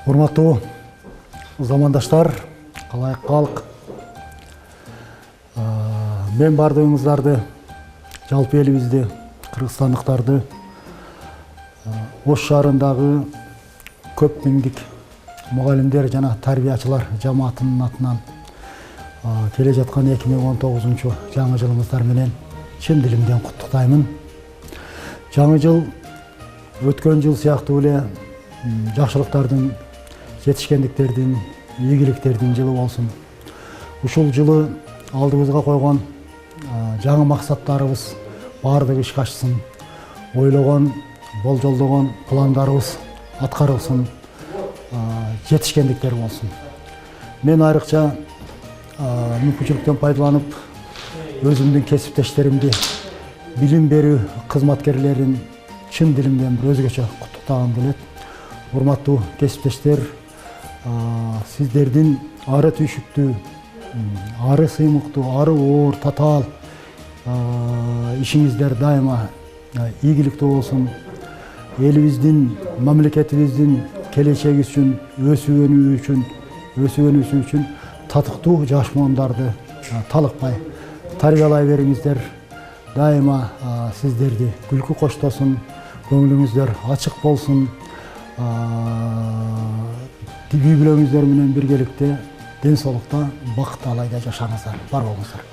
Урматтуу замандаштар, калайык калк. Мен бардыгыңыздарды, жалпы элибизди, кыргызстандыктарды Ош шаарындагы көп миңдик мугалимдер жана тарбиячылар жамаатынын атынан келе жаткан 2019 жаңы жылыңыздар менен чын дилимден куттуктаймын. Жаңы жыл өткөн жыл сыяктуу эле жакшылыктардын, жетишкендиктердин, ийгиликтердин жылы болсун. Ушул жылы алдыбызга койгон жаңы максаттарыбыз бардыгы ишке ашсын. Ойлогон, болжолдогон пландарыбыз аткарылсын, жетишкендиктер болсун. Мен айрыкча мүмкүнчүлүктөн пайдаланып, өзүмдүн кесиптештеримди, билим берүү кызматкерлерин чын дилимден бир өзгөчө куттуктагым келет. Урматтуу кесиптештер, сиздердин ары түйшүктүү, ары сыймыктуу, ары оор, татаал ишиңиздер дайыма ийгиликтүү болсун. Элибиздин, мамлекетибиздин келечеги үчүн, өсүүнү үчүн татыктуу жаш муундарды талыкпай тарбиялай бериңиздер. Дайыма сиздерди күлкү коштосун, көңүлүңүздөр ачык болсун. Үй бүлөңүздөр менен биргеликте, ден соолукта, бакыт алайда жашаңыздар, бар болуңуздар.